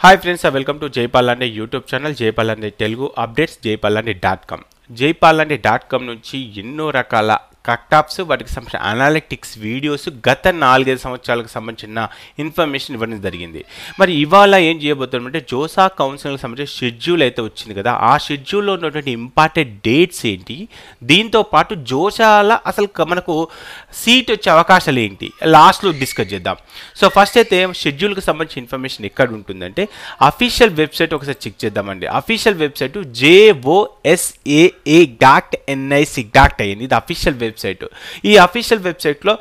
Hi friends, welcome to Jaypalande YouTube channel Jaypalande Telugu updates jaypalande.com. Jaypalande.com నుంచి ఎన్నో రకాల కటాప్స్ వాటికి సంబంధించిన అనలిటిక్స్ వీడియోస్ గత 4-5 సంవత్సరాలకు సంబంధించిన ఇన్ఫర్మేషన్ ఇవ్వడం జరిగింది. మరి ఇవాళ ఏం చేయబోతున్నామంటే జోసా కౌన్సిలింగ్కి సంబంధించిన షెడ్యూల్ అయితే వచ్చింది కదా, ఆ షెడ్యూల్లో ఉన్నటువంటి ఇంపార్టెంట్ డేట్స్ ఏంటి, దీంతో పాటు జోసాల అసలు మనకు సీట్ వచ్చే అవకాశాలు ఏంటి లాస్ట్లో డిస్కస్ చేద్దాం. సో ఫస్ట్ అయితే షెడ్యూల్కి సంబంధించిన ఇన్ఫర్మేషన్ ఎక్కడ ఉంటుందంటే అఫీషియల్ వెబ్సైట్ ఒకసారి చెక్ చేద్దామండి. అఫీషియల్ వెబ్సైట్ josaa.nic.in ఇది అఫీషియల్ వెబ్సైట్. ఈ అఫీషియల్ వెబ్సైట్లో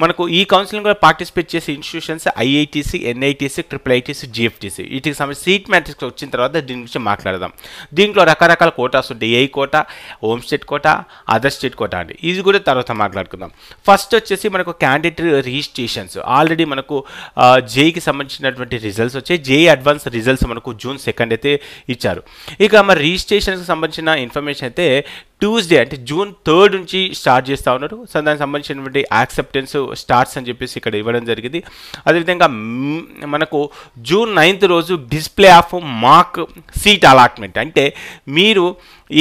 మనకు ఈ కౌన్సిలింగ్లో పార్టిసిపేట్ చేసే ఇన్స్టిట్యూషన్స్ ఐఐటీసీ, ఎన్ఐటీసీ, IIITC, GFTC వీటికి సంబంధించి సీట్ మ్యాట్రిక్స్ వచ్చిన తర్వాత దీని గురించి మాట్లాడదాం. దీంట్లో రకరకాల కోటాస్ ఉంటాయి. AI quota, home state quota, other state quota అండి. ఇది కూడా తర్వాత మాట్లాడుకుందాం. ఫస్ట్ వచ్చేసి మనకు క్యాండిడేట్ రిజిస్ట్రేషన్స్ ఆల్రెడీ మనకు జేఈకి సంబంధించినటువంటి రిజల్ట్స్ వచ్చాయి. జేఈ అడ్వాన్స్ రిజల్ట్స్ మనకు June 2 అయితే ఇచ్చారు. ఇక మరి రిజిస్ట్రేషన్కి సంబంధించిన ఇన్ఫర్మేషన్ అయితే ట్యూస్డే అంటే June 3 నుంచి స్టార్ట్ చేస్తూ ఉన్నారు. సో దానికి సంబంధించినటువంటి యాక్సెప్టెన్స్ స్టార్ట్స్ అని చెప్పేసి ఇక్కడ ఇవ్వడం జరిగింది. అదేవిధంగా మనకు June 9 రోజు display of mark seat allotment అంటే మీరు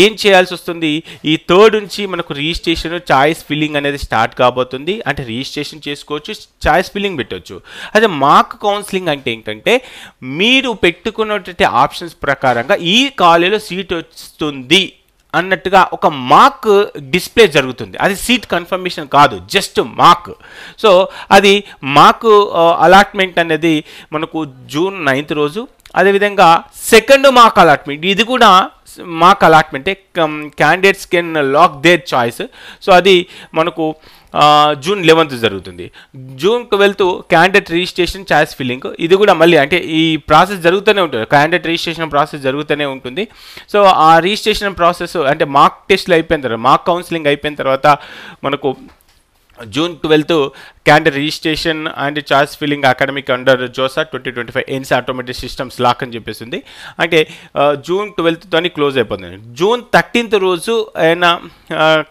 ఏం చేయాల్సి వస్తుంది, ఈ 3 నుంచి మనకు రిజిస్ట్రేషన్ చాయిస్ ఫిల్లింగ్ అనేది స్టార్ట్ కాబోతుంది. అంటే రిజిస్ట్రేషన్ చేసుకోవచ్చు, చాయిస్ ఫిల్లింగ్ పెట్టవచ్చు. అదే మార్క్ కౌన్సిలింగ్ అంటే ఏంటంటే మీరు పెట్టుకున్నటువంటి ఆప్షన్స్ ప్రకారంగా ఈ కాలేజీలో సీట్ వస్తుంది అన్నట్టుగా ఒక మార్క్ డిస్ప్లే జరుగుతుంది. అది సీట్ కన్ఫర్మేషన్ కాదు, జస్ట్ మార్క్. సో అది మార్క్ అలాట్మెంట్ అనేది మనకు June 9 రోజు. అదేవిధంగా సెకండ్ మార్క్ అలాట్మెంట్, ఇది కూడా మార్క్ అలాట్మెంటే, candidates can lock their choice. So అది మనకు June 11 జరుగుతుంది. June 12 candidate registration, choice filling, ఇది కూడా మళ్ళీ అంటే ఈ ప్రాసెస్ జరుగుతూనే ఉంటుంది. క్యాండిడేట్ రిజిస్ట్రేషన్ ప్రాసెస్ జరుగుతూనే ఉంటుంది. సో ఆ రిజిస్ట్రేషన్ ప్రాసెస్ అంటే మార్క్ టెస్ట్లు అయిపోయిన తర్వాత, మార్క్ కౌన్సిలింగ్ అయిపోయిన తర్వాత మనకు June 12 candidate registration and choice filling academic under JoSAA 2025 ends automatic systems lock అని చెప్పేసింది. అంటే June 12 క్లోజ్ అయిపోతుంది. June 13 రోజు ఏమైనా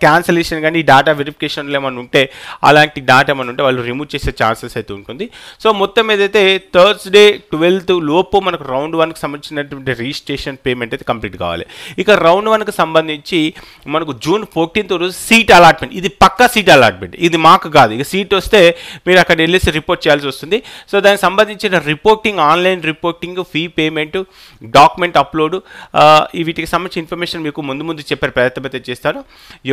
క్యాన్సలేషన్ కానీ డేటా వెరిఫికేషన్లు ఏమైనా ఉంటే, అలాంటి డేటా ఏమైనా ఉంటే వాళ్ళు రిమూవ్ చేసే ఛాన్సెస్ అయితే ఉంటుంది. సో మొత్తం ఏదైతే Thursday 12 లోపు మనకు రౌండ్ 1కి సంబంధించినటువంటి రిజిస్ట్రేషన్ పేమెంట్ అయితే కంప్లీట్ కావాలి. ఇక రౌండ్ 1కి సంబంధించి మనకు June 14 రోజు సీట్ అలాట్మెంట్, ఇది పక్కా సీట్ అలాట్మెంట్, ఇది మాకు కాదు. ఇక సీట్ వస్తే మీరు అక్కడ వెళ్ళేసి రిపోర్ట్ చేయాల్సి వస్తుంది. సో దానికి సంబంధించిన reporting, online reporting, fee payment, document upload, వీటికి సంబంధించిన ఇన్ఫర్మేషన్ మీకు ముందు చెప్పే ప్రయత్నం అయితే చేస్తాను.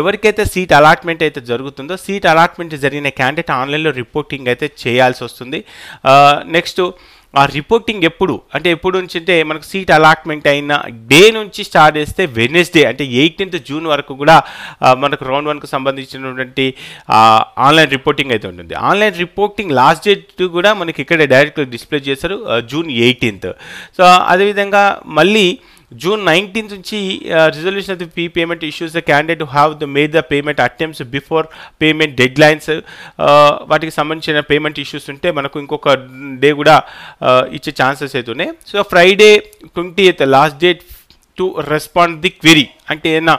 ఎవరికైతే సీట్ అలాట్మెంట్ అయితే జరుగుతుందో, సీట్ అలాట్మెంట్ జరిగిన క్యాండిడేట్ ఆన్లైన్లో రిపోర్టింగ్ అయితే చేయాల్సి వస్తుంది. నెక్స్ట్ ఆ రిపోర్టింగ్ ఎప్పుడు నుంచి అంటే మనకు సీట్ అలాట్మెంట్ అయిన డే నుంచి స్టార్ట్ చేస్తే వెడ్నెస్డే అంటే 18th June వరకు కూడా మనకు రౌండ్ 1కు సంబంధించినటువంటి ఆన్లైన్ రిపోర్టింగ్ అయితే ఉంటుంది. ఆన్లైన్ రిపోర్టింగ్ లాస్ట్ డేట్ కూడా మనకి ఇక్కడ డైరెక్ట్గా డిస్ప్లే చేశారు, June 18th. సో అదేవిధంగా మళ్ళీ June 19th నుంచి resolution of the fee payment issues the candidate to have the made the payment attempts before payment dead lines, వాటికి సంబంధించిన పేమెంట్ ఇష్యూస్ ఉంటే మనకు ఇంకొక డే కూడా ఇచ్చే ఛాన్సెస్ అయితే ఉన్నాయి. So Friday 20th last date to respond the query, అంటే ఏదైనా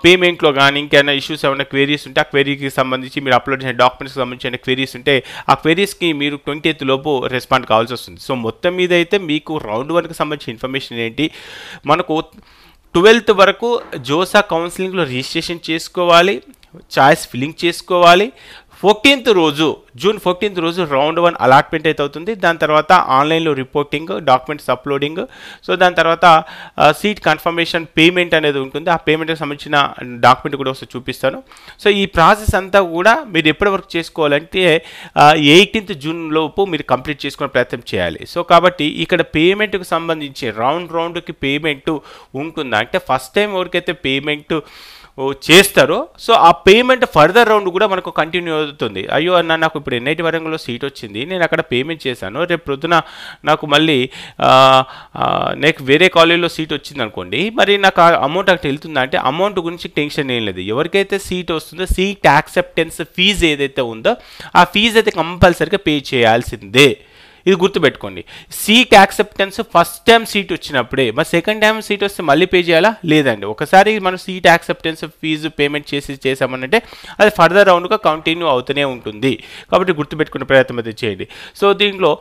పేమెంట్లో కానీ ఇంకేమైనా ఇష్యూస్ ఏమైనా క్వెరీస్ ఉంటే ఆ క్వెరీకి సంబంధించి మీరు అప్లోడ్ చేసిన డాక్యుమెంట్స్కి సంబంధించిన క్వెరీస్ ఉంటే ఆ క్వెరీస్కి మీరు 20th లోపు రెస్పాండ్ కావాల్సి వస్తుంది. సో మొత్తం మీద అయితే మీకు రౌండ్ 1కి సంబంధించిన ఇన్ఫర్మేషన్ ఏంటి, మనకు 12th వరకు జోసా కౌన్సిలింగ్లో రిజిస్ట్రేషన్ చేసుకోవాలి, చాయిస్ ఫిల్లింగ్ చేసుకోవాలి. June 14 రోజు రౌండ్ 1 అలాట్మెంట్ అయితే అవుతుంది. దాని తర్వాత ఆన్లైన్లో రిపోర్టింగ్, డాక్యుమెంట్స్ అప్లోడింగ్, సో దాని తర్వాత సీట్ కన్ఫర్మేషన్ పేమెంట్ అనేది ఉంటుంది. ఆ పేమెంట్కి సంబంధించిన డాక్యుమెంట్ కూడా ఒకసారి చూపిస్తాను. సో ఈ ప్రాసెస్ అంతా కూడా మీరు ఎప్పటి వరకు చేసుకోవాలంటే 18th June లోపు మీరు కంప్లీట్ చేసుకునే ప్రయత్నం చేయాలి. సో కాబట్టి ఇక్కడ పేమెంట్కి సంబంధించి రౌండ్కి పేమెంట్ ఉంటుందా అంటే ఫస్ట్ టైం ఎవరికైతే పేమెంట్ చేస్తారో సో ఆ పేమెంట్ ఫర్దర్ రౌండ్ కూడా మనకు కంటిన్యూ అవుతుంది. అయ్యో అన్న నాకు ఇప్పుడు NIT వరంగల్లో సీట్ వచ్చింది, నేను అక్కడ పేమెంట్ చేశాను, రేపు ప్రొద్దున నాకు మళ్ళీ నాకు వేరే కాలేజీలో సీట్ వచ్చింది అనుకోండి, మరి నాకు ఆ అమౌంట్ అక్కడ వెళ్తుందా అంటే అమౌంట్ గురించి టెన్షన్ ఏం లేదు. ఎవరికైతే సీట్ వస్తుందో సీట్ యాక్సెప్టెన్స్ ఫీజు ఏదైతే ఉందో ఆ ఫీజు అయితే కంపల్సరీగా పే చేయాల్సిందే. ఇది గుర్తుపెట్టుకోండి. Seat acceptance first time seat వచ్చినప్పుడే, మరి సెకండ్ టైం సీట్ వస్తే మళ్ళీ పే చేయాలా? లేదండి. ఒకసారి మనం సీట్ యాక్సెప్టెన్స్ ఫీజు పేమెంట్ చేసామనంటే అది ఫర్దర్ రౌండ్గా కంటిన్యూ అవుతూనే ఉంటుంది. కాబట్టి గుర్తుపెట్టుకునే ప్రయత్నం అయితే చేయండి. సో దీంట్లో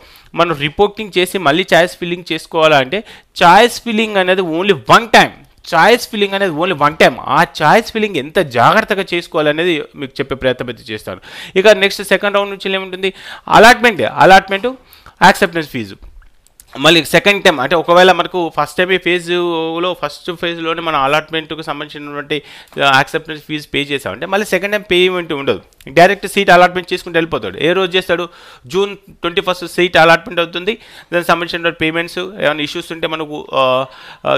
మనం రిపోర్టింగ్ చేసి మళ్ళీ చాయిస్ ఫిల్లింగ్ చేసుకోవాలంటే చాయిస్ ఫిల్లింగ్ అనేది only one time. Choice filling అనేది ఓన్లీ వన్ టైం. ఆ చాయిస్ ఫిల్లింగ్ ఎంత జాగ్రత్తగా చేసుకోవాలనేది మీకు చెప్పే ప్రయత్నం అయితే చేస్తాను. ఇక నెక్స్ట్ సెకండ్ రౌండ్ నుంచి ఏముంటుంది? Allotment acceptance fee. మళ్ళీ సెకండ్ టైం అంటే ఒకవేళ మనకు ఫస్ట్ టైం ఫస్ట్ ఫేజ్లోనే మన అలాట్మెంట్కి సంబంధించినటువంటి యాక్సెప్టెన్స్ ఫీజు పే చేసామంటే మళ్ళీ సెకండ్ టైం పేమెంట్ ఉండదు. డైరెక్ట్ సీట్ అలాట్మెంట్ చేసుకుంటూ వెళ్ళిపోతాడు. ఏ రోజు చేస్తాడు? June 21 సీట్ అలాట్మెంట్ అవుతుంది. దానికి సంబంధించిన పేమెంట్స్ ఏమైనా ఇష్యూస్ ఉంటే మనకు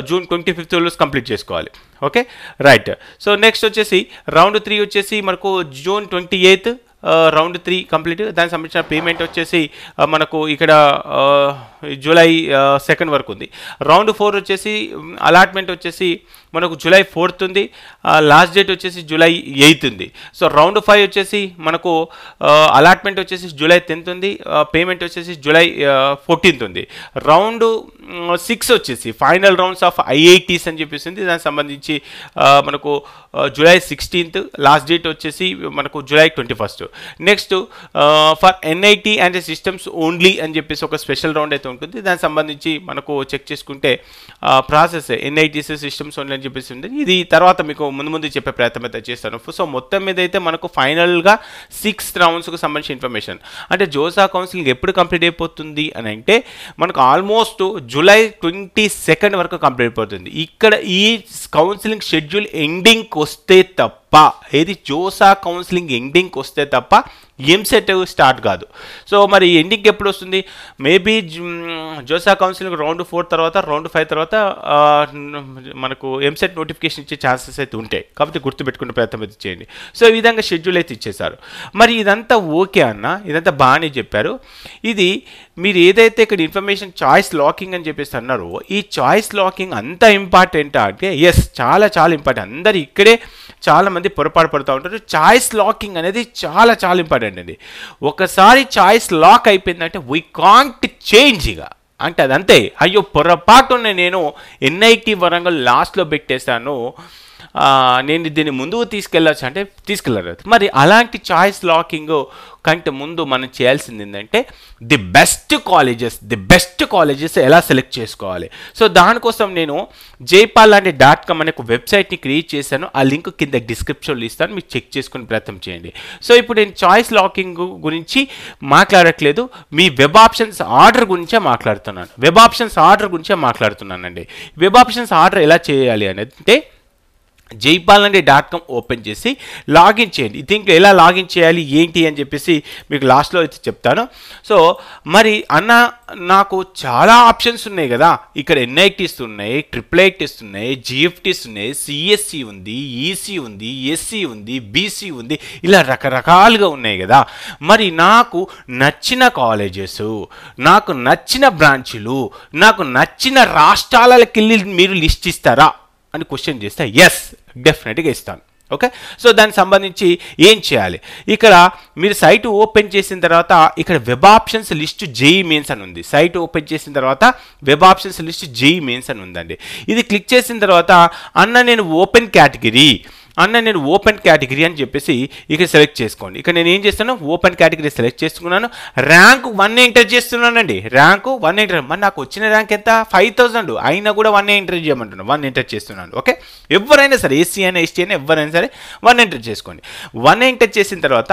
June 25 కంప్లీట్ చేసుకోవాలి. Okay, right. సో నెక్స్ట్ వచ్చేసి రౌండ్ 3 వచ్చేసి మనకు June 28 రౌండ్ 3 కంప్లీట్. దానికి సంబంధించిన పేమెంట్ వచ్చేసి మనకు ఇక్కడ July 2 వరకు ఉంది. రౌండ్ 4 వచ్చేసి అలాట్మెంట్ వచ్చేసి మనకు July 4 ఉంది. లాస్ట్ డేట్ వచ్చేసి July 8 ఉంది. సో రౌండ్ 5 వచ్చేసి మనకు అలాట్మెంట్ వచ్చేసి July 10 ఉంది. పేమెంట్ వచ్చేసి July 14 ఉంది. రౌండ్ 6 వచ్చేసి ఫైనల్ రౌండ్స్ ఆఫ్ IITs అని చెప్పేసి దానికి సంబంధించి మనకు July 16, లాస్ట్ డేట్ వచ్చేసి మనకు July 21. Next for NIT and systems only అని చెప్పేసి ఒక స్పెషల్ రౌండ్ అయితే ఉంటుంది. దానికి సంబంధించి మనకు చెక్ చేసుకుంటే ప్రాసెస్ NITs సిస్టమ్స్ ఓన్లీ అని చెప్పేసి ఉంది. ఇది తర్వాత మీకు ముందు చెప్పే ప్రయత్నం అయితే చేస్తాను. సో మొత్తం మీద అయితే మనకు ఫైనల్గా 6 రౌండ్స్కి సంబంధించిన ఇన్ఫర్మేషన్. అంటే జోసా కౌన్సిలింగ్ ఎప్పుడు కంప్లీట్ అయిపోతుంది అని అంటే మనకు ఆల్మోస్ట్ July 22 వరకు కంప్లీట్ అయిపోతుంది. ఇక్కడ ఈ కౌన్సిలింగ్ షెడ్యూల్ ఎండింగ్కి వస్తే తప్ప, ఏది జోసా కౌన్సిలింగ్ ఎండింగ్కి వస్తే తప్ప ఎంసెట్ స్టార్ట్ కాదు. సో మరి ఎండింగ్ ఎప్పుడు వస్తుంది? మేబీ జోసా కౌన్సిలింగ్ రౌండ్ 4 తర్వాత, రౌండ్ 5 తర్వాత మనకు ఎంసెట్ నోటిఫికేషన్ ఇచ్చే ఛాన్సెస్ అయితే ఉంటాయి. కాబట్టి గుర్తుపెట్టుకునే ప్రయత్నం అయితే చేయండి. సో ఈ విధంగా షెడ్యూల్ అయితే ఇచ్చేశారు. మరి ఇదంతా ఓకే అన్న, ఇదంతా బాగానే చెప్పారు. ఇది మీరు ఏదైతే ఇక్కడ ఇన్ఫర్మేషన్ చాయిస్ లాకింగ్ అని చెప్పేసి అన్నారో, ఈ చాయిస్ లాకింగ్ అంత ఇంపార్టెంటా అంటే ఎస్, చాలా ఇంపార్టెంట్. అందరు ఇక్కడే చాలామంది పొరపాటు పడుతూ ఉంటారు. చాయిస్ లాకింగ్ అనేది చాలా ఇంపార్టెంట్ అండి. ఒకసారి చాయిస్ లాక్ అయిపోయిందంటే వీ కాంట్ చేంజ్ ఇక. అంటే అదంతే. అయ్యో పొరపాటునే నేను NIT వరంగల్ లాస్ట్లో పెట్టేశాను, నేను దీన్ని ముందుకు తీసుకెళ్ళచ్చు అంటే తీసుకెళ్ళరు. మరి అలాంటి చాయిస్ లాకింగ్ కంటే ముందు మనం చేయాల్సింది ఏంటంటే ది బెస్ట్ కాలేజెస్ ఎలా సెలెక్ట్ చేసుకోవాలి. సో దానికోసం నేను jaypal.com అనే ఒక వెబ్సైట్ని క్రియేట్ చేశాను. ఆ లింక్ కింద డిస్క్రిప్షన్లో ఇస్తాను, మీరు చెక్ చేసుకునే ప్రయత్నం చేయండి. సో ఇప్పుడు నేను చాయిస్ లాకింగ్ గురించి మాట్లాడట్లేదు, మీ వెబ్ ఆప్షన్స్ ఆర్డర్ గురించే మాట్లాడుతున్నానండి. వెబ్ ఆప్షన్స్ ఆర్డర్ ఎలా చేయాలి అంటే jaypal.com ఓపెన్ చేసి లాగిన్ చేయండి. దీంట్లో ఎలా లాగిన్ చేయాలి ఏంటి అని చెప్పేసి మీకు లాస్ట్లో అయితే చెప్తాను. సో మరి అన్న నాకు చాలా ఆప్షన్స్ ఉన్నాయి కదా, ఇక్కడ NITs ఉన్నాయి, IIITs ఉన్నాయి, GFTs ఉన్నాయి, CSE ఉంది, EC ఉంది, SC ఉంది, BC ఉంది, ఇలా రకరకాలుగా ఉన్నాయి కదా. మరి నాకు నచ్చిన కాలేజెస్, నాకు నచ్చిన బ్రాంచ్లు, నాకు నచ్చిన రాష్ట్రాలకి వెళ్ళి మీరు లిస్ట్ ఇస్తారా అని క్వశ్చన్ చేస్తే ఎస్, డెఫినెట్గా ఇస్తాను. ఓకే, సో దానికి సంబంధించి ఏం చేయాలి? ఇక్కడ మీరు సైట్ ఓపెన్ చేసిన తర్వాత ఇక్కడ web options list JEE mains అని ఉంది. సైట్ ఓపెన్ చేసిన తర్వాత web options list JEE mains అని ఉందండి. ఇది క్లిక్ చేసిన తర్వాత నేను ఓపెన్ కేటగిరీ అని చెప్పేసి ఇక్కడ సెలెక్ట్ చేసుకోండి. ఇక్కడ నేను ఏం చేస్తాను, ఓపెన్ కేటగిరీ సెలెక్ట్ చేసుకున్నాను. ర్యాంక్ 1 ఎంటర్ చేస్తున్నానండి. Rank 1 enter. మరి నాకు వచ్చిన ర్యాంక్ ఎంత? 5000. అయినా కూడా 1 ఎంటర్ చేయమంటున్నాను. 1 ఎంటర్ చేస్తున్నాను. ఓకే, ఎవరైనా సరే SC అయినా ST అయినా ఎవరైనా సరే 1 ఎంటర్ చేసుకోండి. 1 ఎంటర్ చేసిన తర్వాత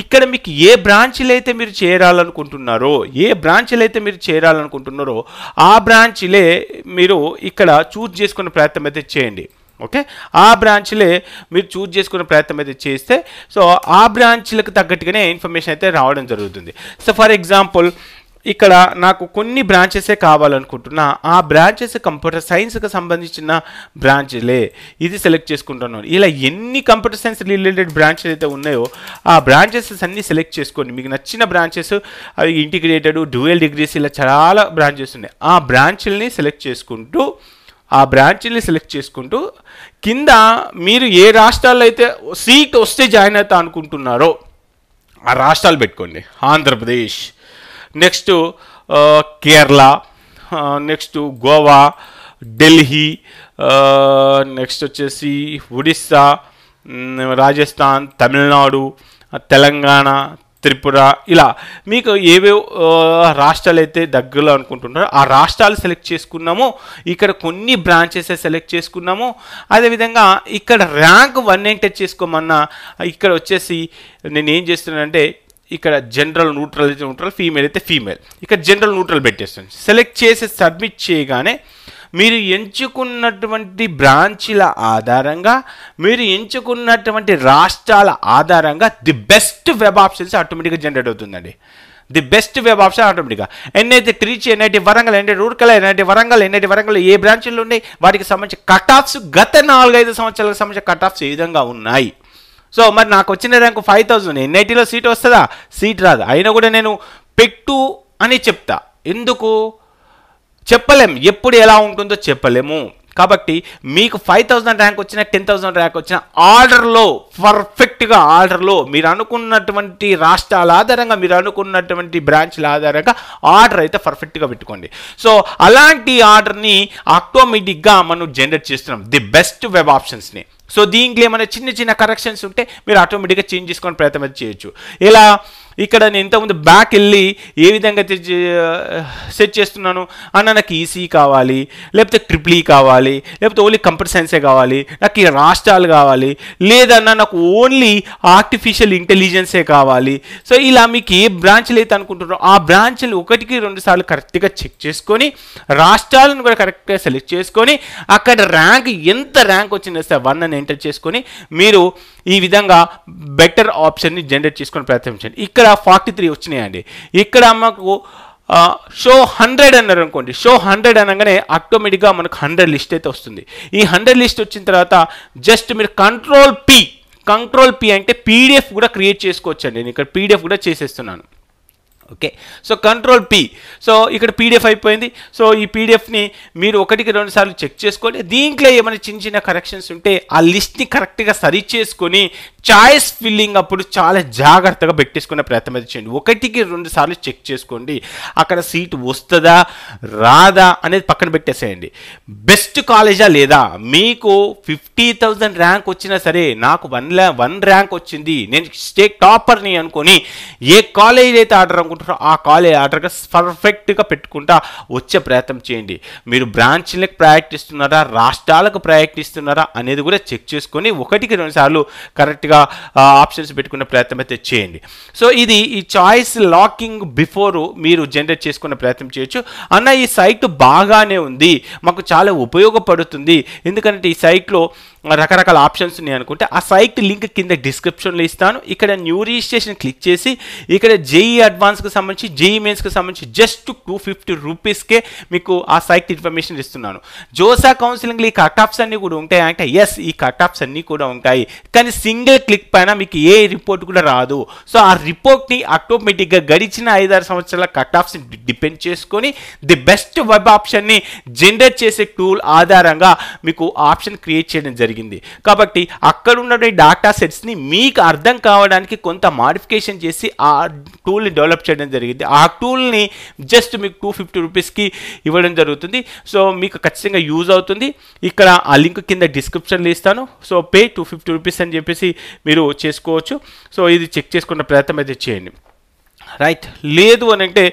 ఇక్కడ మీకు ఏ బ్రాంచ్లు అయితే మీరు చేరాలనుకుంటున్నారో ఆ బ్రాంచ్లే మీరు ఇక్కడ చూజ్ చేసుకునే ప్రయత్నం అయితే చేయండి. ఓకే, ఆ బ్రాంచ్లే మీరు చూజ్ చేసుకునే ప్రయత్నం అయితే చేస్తే సో ఆ బ్రాంచ్లకు తగ్గట్టుగానే ఇన్ఫర్మేషన్ అయితే రావడం జరుగుతుంది. సో ఫర్ ఎగ్జాంపుల్ ఇక్కడ నాకు కొన్ని బ్రాంచెసే కావాలనుకుంటున్నా, ఆ బ్రాంచెస్ కంప్యూటర్ సైన్స్కి సంబంధించిన బ్రాంచ్లే, ఇది సెలెక్ట్ చేసుకుంటున్నాను. ఇలా ఎన్ని కంప్యూటర్ సైన్స్ రిలేటెడ్ బ్రాంచెస్ అయితే ఉన్నాయో ఆ బ్రాంచెస్ అన్నీ సెలెక్ట్ చేసుకోండి. మీకు నచ్చిన బ్రాంచెస్, అవి ఇంటిగ్రేటెడ్, డ్యూయల్ డిగ్రీస్, ఇలా చాలా బ్రాంచెస్ ఉన్నాయి. ఆ బ్రాంచ్ల్ని సెలెక్ట్ చేసుకుంటూ కింద మీరు ఏ రాష్ట్రాల్లో అయితే సీట్ వస్తే జాయిన్ అవుతా అనుకుంటున్నారో ఆ రాష్ట్రాలు పెట్టుకోండి. Andhra Pradesh, next Kerala, next Goa, Delhi, next వచ్చేసి ఒడిస్సా, రాజస్థాన్, తమిళనాడు, తెలంగాణ, త్రిపుర, ఇలా మీకు ఏవేవో రాష్ట్రాలు అయితే దగ్గరలో అనుకుంటున్నారో ఆ రాష్ట్రాలు సెలెక్ట్ చేసుకున్నాము. ఇక్కడ కొన్ని బ్రాంచెస్ సెలెక్ట్ చేసుకున్నాము. అదేవిధంగా ఇక్కడ ర్యాంక్ 1 ఎంటర్ చేసుకోమన్నా ఇక్కడ వచ్చేసి నేను ఏం చేస్తున్నానంటే ఇక్కడ జనరల్ న్యూట్రల్ అయితే న్యూట్రల్, ఫీమేల్ అయితే ఫీమేల్, ఇక్కడ జనరల్ న్యూట్రల్ పెట్టేస్తాను. సెలెక్ట్ చేసి సబ్మిట్ చేయగానే మీరు ఎంచుకున్నటువంటి బ్రాంచీల ఆధారంగా, మీరు ఎంచుకున్నటువంటి రాష్ట్రాల ఆధారంగా ది బెస్ట్ వెబ్ ఆప్షన్స్ ఆటోమేటిక్గా జనరేట్ అవుతుందండి. ది బెస్ట్ వెబ్ ఆప్షన్ ఆటోమేటిక్గా NIT Trichy, NIT Warangal, NIT Rourkela, NIT Warangal ఏ బ్రాంచ్లు ఉన్నాయి, వాటికి సంబంధించిన కట్ ఆఫ్స్ గత 4-5 సంవత్సరాలకు సంబంధించిన కట్ ఆఫ్స్ ఏ విధంగా ఉన్నాయి. సో మరి నాకు వచ్చిన ర్యాంకు 5000, ఎన్ఐటీలో సీట్ వస్తుందా? సీట్ రాదు. అయినా కూడా నేను పెట్టు అని చెప్తా. ఎందుకు చెప్పలేము, ఎప్పుడు ఎలా ఉంటుందో చెప్పలేము. కాబట్టి మీకు 5000 ర్యాంక్ వచ్చినా 10,000 ర్యాంక్ వచ్చినా ఆర్డర్లో పర్ఫెక్ట్గా ఆర్డర్లో మీరు అనుకున్నటువంటి రాష్ట్రాల ఆధారంగా, మీరు అనుకున్నటువంటి బ్రాంచ్ల ఆధారంగా ఆర్డర్ అయితే పర్ఫెక్ట్గా పెట్టుకోండి. సో అలాంటి ఆర్డర్ని ఆటోమేటిక్గా మనం జనరేట్ చేస్తున్నాం, ది బెస్ట్ వెబ్ ఆప్షన్స్ని. సో దీంట్లో ఏమైనా చిన్న కరెక్షన్స్ ఉంటే మీరు ఆటోమేటిక్గా చేంజ్ చేసుకొని ప్రయత్నం చేయొచ్చు. ఇలా ఇక్కడ నేను ఇంతకుముందు బ్యాక్ వెళ్ళి ఏ విధంగా సెట్ చేస్తున్నాను అన్న, నాకు ఈసీ కావాలి, లేకపోతే ట్రిపుల్ ఈ కావాలి, లేకపోతే ఓన్లీ కంప్యూటర్ సైన్సే కావాలి, నాకు ఈ రాష్ట్రాలు కావాలి, లేదన్నా నాకు ఓన్లీ ఆర్టిఫిషియల్ ఇంటెలిజెన్సే కావాలి. సో ఇలా మీకు ఏ బ్రాంచ్లు అయితే అనుకుంటున్నారో ఆ బ్రాంచ్లు 1-2 సార్లు కరెక్ట్గా చెక్ చేసుకొని, రాష్ట్రాలను కూడా కరెక్ట్గా సెలెక్ట్ చేసుకొని, అక్కడ ర్యాంక్ ఎంత ర్యాంక్ వచ్చిందో 1 అని ఎంటర్ చేసుకొని మీరు ఈ విధంగా బెటర్ ఆప్షన్ని జనరేట్ చేసుకొని ప్రయత్నించండి. ఇక్కడ 43 వచ్చినాయండి. ఇక్కడ మాకు షో 100 అన్నారు అనుకోండి, షో 100 అనగానే ఆటోమేటిక్గా మనకు 100 లిస్ట్ అయితే వస్తుంది. ఈ 100 లిస్ట్ వచ్చిన తర్వాత జస్ట్ మీరు కంట్రోల్ పి అంటే పీడిఎఫ్ కూడా క్రియేట్ చేసుకోవచ్చండి. నేను ఇక్కడ పీడిఎఫ్ కూడా చేసేస్తున్నాను. Okay, so control P. So ఇక్కడ పీడిఎఫ్ అయిపోయింది. సో ఈ పీడిఎఫ్ని మీరు 1-2 సార్లు చెక్ చేసుకోండి. దీంట్లో ఏమైనా చిన్న కరెక్షన్స్ ఉంటే ఆ లిస్ట్ని కరెక్ట్గా సరి చేసుకొని చాయిస్ ఫిల్లింగ్ అప్పుడు చాలా జాగ్రత్తగా పెట్టేసుకునే ప్రయత్నం అయితే చేయండి. 1-2 సార్లు చెక్ చేసుకోండి, అక్కడ సీట్ వస్తుందా రాదా అనేది పక్కన పెట్టేసేయండి. బెస్ట్ కాలేజా లేదా, మీకు 50,000 ర్యాంక్ వచ్చినా సరే నాకు 1 ర్యాంక్ వచ్చింది, నేను స్టేట్ టాపర్ని అనుకొని ఏ కాలేజ్ అయితే ఆర్డర్ అనుకుంటారో ఆ కాలేజ్ ఆర్డర్గా పర్ఫెక్ట్గా పెట్టుకుంటా వచ్చే ప్రయత్నం చేయండి. మీరు బ్రాంచ్లకు ప్రయత్నిస్తున్నారా, రాష్ట్రాలకు ప్రయత్నిస్తున్నారా అనేది కూడా చెక్ చేసుకొని 1-2 సార్లు కరెక్ట్గా ఆప్షన్స్ పెట్టుకునే ప్రయత్నం అయితే చేయండి. సో ఇది ఈ చాయిస్ లాకింగ్ బిఫోర్ మీరు జనరేట్ చేసుకునే ప్రయత్నం చేయొచ్చు. అన్న ఈ సైట్ బాగానే ఉంది, మాకు చాలా ఉపయోగపడుతుంది, ఎందుకంటే ఈ సైట్లో రకరకాల ఆప్షన్స్ ఉన్నాయి అనుకుంటే ఆ సైట్ లింక్ కింద డిస్క్రిప్షన్లో ఇస్తాను. ఇక్కడ న్యూ రిజిస్ట్రేషన్ క్లిక్ చేసి ఇక్కడ జేఈ అడ్వాన్స్కి సంబంధించి, జేఈ మెయిన్స్కి సంబంధించి జస్ట్ 250 రూపీస్కే మీకు ఆ సైట్ ఇన్ఫర్మేషన్ ఇస్తున్నాను. జోసా కౌన్సిలింగ్లో ఈ కట్ ఆఫ్స్ అన్నీ కూడా ఉంటాయి అంటే ఎస్, ఈ కట్ ఆఫ్స్ అన్నీ కూడా ఉంటాయి, కానీ సింగిల్ క్లిక్ పైన మీకు ఏ రిపోర్ట్ కూడా రాదు. సో ఆ రిపోర్ట్ని ఆటోమేటిక్గా గడిచిన 5-6 సంవత్సరాల కట్ ఆఫ్స్ని డిపెండ్ చేసుకొని ది బెస్ట్ వెబ్ ఆప్షన్ని జనరేట్ చేసే టూల్ ఆధారంగా మీకు ఆప్షన్ క్రియేట్ చేయడం జరిగింది. కాబట్టి అక్కడ ఉన్న డాటా సెట్స్ని మీకు అర్థం కావడానికి కొంత మాడిఫికేషన్ చేసి ఆ టూల్ని డెవలప్ చేయడం జరిగింది. ఆ టూల్ని జస్ట్ మీకు 250 రూపీస్కి ఇవ్వడం జరుగుతుంది. సో మీకు ఖచ్చితంగా యూజ్ అవుతుంది. ఇక్కడ ఆ లింక్ కింద డిస్క్రిప్షన్లో ఇస్తాను. సో పే 250 రూపీస్ అని చెప్పేసి మీరు చేసుకోవచ్చు. సో ఇది చెక్ చేసుకున్న ప్రయత్నం అయితే చేయండి. రైట్, లేదు అని అంటే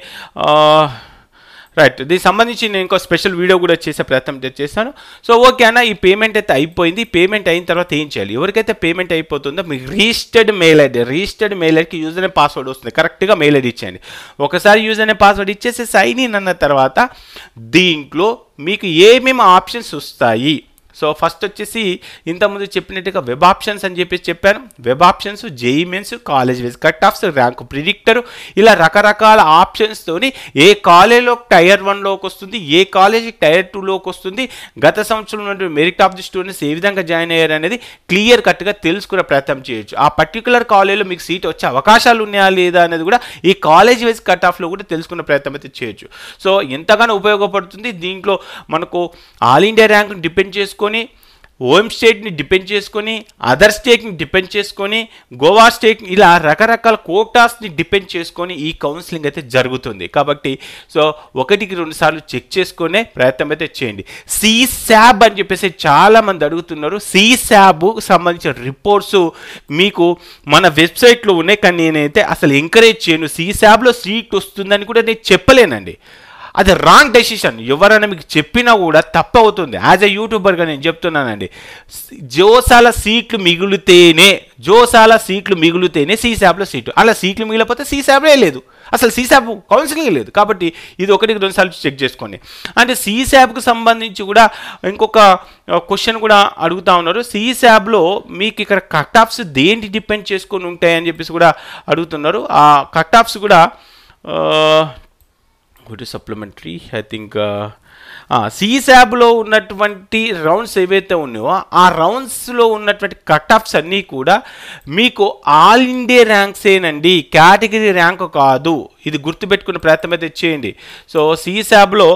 రైట్, దీనికి సంబంధించి నేను ఇంకో స్పెషల్ వీడియో కూడా చేసే ప్రయత్నం చేస్తాను. సో ఓకే అన్న, ఈ పేమెంట్ అయితే అయిపోయింది. పేమెంట్ అయిన తర్వాత ఏం చేయాలి? ఎవరికైతే పేమెంట్ అయిపోతుందో మీకు రిజిస్టర్డ్ మెయిల్ ఐడికి యూజర్ నేమ్ పాస్వర్డ్ వస్తుంది, కరెక్ట్గా మెయిల్ ఐడి ఇచ్చేయండి. ఒకసారి యూజర్ నేమ్ పాస్వర్డ్ ఇచ్చేసి సైన్ ఇన్ అన్న తర్వాత దీంట్లో మీకు ఏమేమి ఆప్షన్స్ వస్తాయి. సో ఫస్ట్ వచ్చేసి ఇంతకుముందు చెప్పినట్టుగా వెబ్ ఆప్షన్స్ అని చెప్పాను. Web options, JEE mains, college wise cut offs, rank predictor, ఇలా రకరకాల ఆప్షన్స్తోని ఏ కాలేజ్లో టైర్ 1లోకి వస్తుంది, ఏ కాలేజ్ టైర్ 2లోకి వస్తుంది, గత సంవత్సరం నుండి మెరిట్ ఆఫ్ ది స్టూడెంట్స్ ఏ విధంగా జాయిన్ అయ్యారు అనేది క్లియర్ కట్గా తెలుసుకునే ప్రయత్నం చేయొచ్చు. ఆ పర్టికులర్ కాలేజ్లో మీకు సీట్ వచ్చే అవకాశాలు ఉన్నాయా లేదా అనేది కూడా ఈ కాలేజ్ వైజ్ కట్ ఆఫ్లో కూడా తెలుసుకునే ప్రయత్నం అయితే చేయొచ్చు. సో ఎంతగానో ఉపయోగపడుతుంది. దీంట్లో మనకు ఆల్ ఇండియా ర్యాంక్ని డిపెండ్ చేసుకొని హోమ్ స్టేట్ని డిపెండ్ చేసుకొని, అదర్ స్టేట్ని డిపెండ్ చేసుకొని, గోవా స్టేట్ ఇలా రకరకాల కోటాస్ని డిపెండ్ చేసుకొని ఈ కౌన్సిలింగ్ అయితే జరుగుతుంది. కాబట్టి సో 1-2 సార్లు చెక్ చేసుకునే ప్రయత్నం అయితే చేయండి. CSAB అని చెప్పేసి చాలామంది అడుగుతున్నారు. CSAB సంబంధించిన రిపోర్ట్స్ మీకు మన వెబ్సైట్లో ఉన్నాయి, కానీ నేనైతే అసలు ఎంకరేజ్ చేయను. CSABలో సీట్ వస్తుందని కూడా నేను చెప్పలేనండి. అది రాంగ్ డెసిషన్. ఎవరైనా మీకు చెప్పినా కూడా తప్పు అవుతుంది. యాజ్ ఎ యూట్యూబర్గా నేను చెప్తున్నానండి, జోసాల సీట్లు మిగులుతేనే CSABలో సీటు, అలా సీట్లు మిగిలిపోతే CSABలే లేదు, అసలు CSAB కౌన్సిలింగ్ లేదు. కాబట్టి ఇది 1-2 సార్లు చెక్ చేసుకోండి. అంటే CSABకు సంబంధించి కూడా ఇంకొక క్వశ్చన్ కూడా అడుగుతా ఉన్నారు. CSABలో మీకు ఇక్కడ కట్ ఆఫ్స్ దేంటి డిపెండ్ చేసుకొని ఉంటాయని చెప్పేసి కూడా అడుగుతున్నారు. ఆ కట్ ఆఫ్స్ కూడా ఒకటి సప్లిమెంటరీ ఐ థింక్ CSABలో ఉన్నటువంటి రౌండ్స్ ఏవైతే ఉన్నాయో ఆ రౌండ్స్లో ఉన్నటువంటి కట్ ఆఫ్స్ అన్నీ కూడా మీకు ఆల్ ఇండియా ర్యాంక్సేనండి, కేటగిరీ ర్యాంక్ కాదు. ఇది గుర్తుపెట్టుకునే ప్రయత్నం అయితే చేయండి. సో CSABలో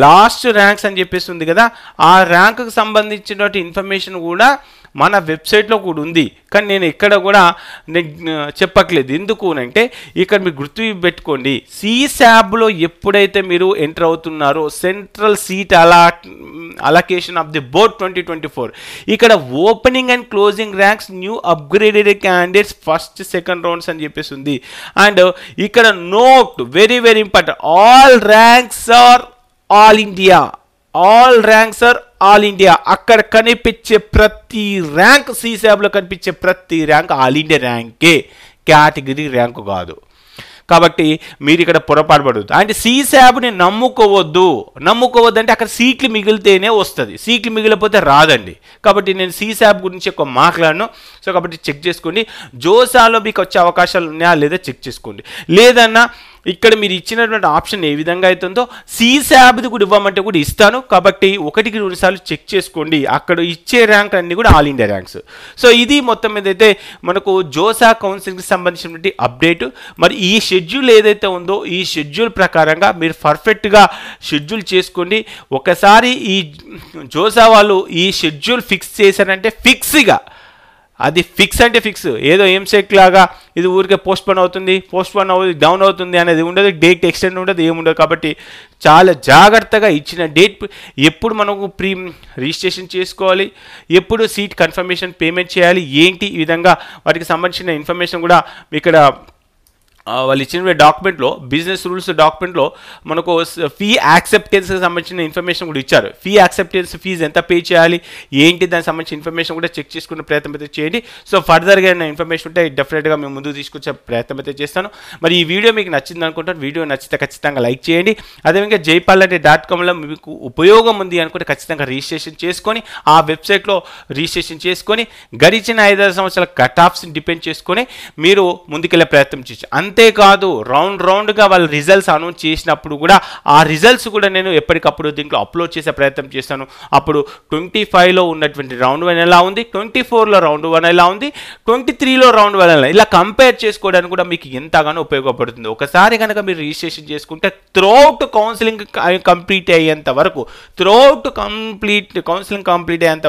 లాస్ట్ ర్యాంక్స్ అని చెప్పేసి ఉంది కదా, ఆ ర్యాంకుకు సంబంధించినటువంటి ఇన్ఫర్మేషన్ కూడా మన వెబ్సైట్లో కూడా ఉంది, కానీ నేను ఇక్కడ కూడా చెప్పట్లేదు. ఎందుకు అంటే ఇక్కడ మీరు గుర్తు పెట్టుకోండి, CSABలో ఎప్పుడైతే మీరు ఎంటర్ అవుతున్నారో central seat allocation of the board 2024, ఇక్కడ opening and closing ranks new upgraded candidates first second rounds అని చెప్పేసి ఉంది. అండ్ ఇక్కడ note very very important, all ranks are all India. అక్కడ కనిపించే ప్రతి ర్యాంక్, CSABలో కనిపించే ప్రతి ర్యాంక్ ఆల్ ఇండియా ర్యాంకే, కేటగిరీ ర్యాంకు కాదు. కాబట్టి మీరు ఇక్కడ పొరపాటు పడవద్దు. అంటే CSABని నమ్ముకోవద్దు అంటే అక్కడ సీట్లు మిగిలితేనే వస్తుంది, సీట్లు మిగిలిపోతే రాదండి. కాబట్టి నేను CSAB గురించి ఎక్కువ మాట్లాడను. సో కాబట్టి చెక్ చేసుకోండి. జోసాలో మీకు వచ్చే అవకాశాలు ఉన్నాయా లేదా చెక్ చేసుకోండి. లేదన్నా ఇక్కడ మీరు ఇచ్చినటువంటి ఆప్షన్ ఏ విధంగా అవుతుందో CSABది కూడా ఇవ్వమంటే కూడా ఇస్తాను. కాబట్టి 1-2 సార్లు చెక్ చేసుకోండి. అక్కడ ఇచ్చే ర్యాంక్ అన్నీ కూడా ఆల్ ఇండియా ర్యాంక్స్. సో ఇది మొత్తం మీద అయితే మనకు జోసా కౌన్సిలింగ్కి సంబంధించినటువంటి అప్డేట్. మరి ఈ షెడ్యూల్ ఏదైతే ఉందో ఈ షెడ్యూల్ ప్రకారంగా మీరు పర్ఫెక్ట్గా షెడ్యూల్ చేసుకోండి. ఒకసారి ఈ జోసా వాళ్ళు ఈ షెడ్యూల్ ఫిక్స్ చేశారంటే ఫిక్స్గా, అది ఫిక్స్ అంటే ఫిక్స్, ఏదో ఎంసెట్ లాగా ఇది ఊరికే పోస్ట్పోన్ అవుతుంది డౌన్ అవుతుంది అనేది ఉండదు, డేట్ ఎక్స్టెండ్ ఉండదు, ఏముండదు. కాబట్టి చాలా జాగ్రత్తగా ఇచ్చిన డేట్ ఎప్పుడు మనకు రిజిస్ట్రేషన్ చేసుకోవాలి, ఎప్పుడు సీట్ కన్ఫర్మేషన్ పేమెంట్ చేయాలి, ఏంటి ఈ విధంగా వాటికి సంబంధించిన ఇన్ఫర్మేషన్ కూడా ఇక్కడ వాళ్ళు ఇచ్చిన డాక్యుమెంట్లో, బిజినెస్ రూల్స్ డాక్యుమెంట్లో మనకు ఫీ యాక్సెప్టెన్స్కి సంబంధించిన ఇన్ఫర్మేషన్ కూడా ఇచ్చారు. ఫీ యాక్సెప్టెన్స్ ఫీజు ఎంత పే చేయాలి ఏంటి దానికి సంబంధించిన ఇన్ఫర్మేషన్ కూడా చెక్ చేసుకునే ప్రయత్నం అయితే చేయండి. సో ఫర్దర్గా ఏమైనా ఇన్ఫర్మేషన్ ఉంటే డెఫినెట్గా మేము ముందుకు తీసుకొచ్చే ప్రయత్నం అయితే చేస్తాను. మరి ఈ వీడియో మీకు నచ్చింది అనుకుంటాను. వీడియో నచ్చితే ఖచ్చితంగా లైక్ చేయండి. అదేవిధంగా jaypalanti.comలో మీకు ఉపయోగం ఉంది అనుకుంటే ఖచ్చితంగా రిజిస్ట్రేషన్ చేసుకొని ఆ వెబ్సైట్లో రిజిస్ట్రేషన్ చేసుకొని గడిచిన 5-6 సంవత్సరాల కట్ ఆఫ్స్ని డిపెండ్ చేసుకొని మీరు ముందుకెళ్ళే ప్రయత్నం చేయొచ్చు. అంతేకాదు రౌండ్గా వాళ్ళ రిజల్ట్స్ అనౌన్స్ చేసినప్పుడు కూడా ఆ రిజల్ట్స్ కూడా నేను ఎప్పటికప్పుడు దీంట్లో అప్లోడ్ చేసే ప్రయత్నం చేస్తాను. అప్పుడు 25లో ఉన్నటువంటి రౌండ్ 1 ఎలా ఉంది, 24లో రౌండ్ 1 ఎలా ఉంది, 23లో రౌండ్ 1 ఎలా, ఇలా కంపేర్ చేసుకోవడానికి కూడా మీకు ఎంతగానో ఉపయోగపడుతుంది. ఒకసారి కనుక మీరు రిజిస్ట్రేషన్ చేసుకుంటే త్రూఅవుట్ కౌన్సిలింగ్ కంప్లీట్ అయ్యేంత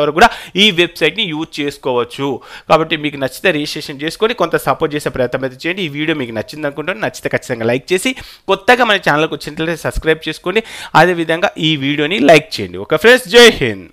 వరకు కూడా ఈ వెబ్సైట్ని యూజ్ చేసుకోవచ్చు. కాబట్టి మీకు నచ్చితే రిజిస్ట్రేషన్ చేసుకొని కొంత సపోర్ట్ చేసే ప్రయత్నం అయితే చేయండి. ఈ వీడియో మీకు నచ్చింది అనుకుంటాను. నచ్చితే ఖచ్చితంగా లైక్ చేసి కొత్తగా మన ఛానల్కి వచ్చినట్లయితే సబ్స్క్రైబ్ చేసుకోండి. అదేవిధంగా ఈ వీడియోని లైక్ చేయండి. ఓకే ఫ్రెండ్స్, జై హింద్.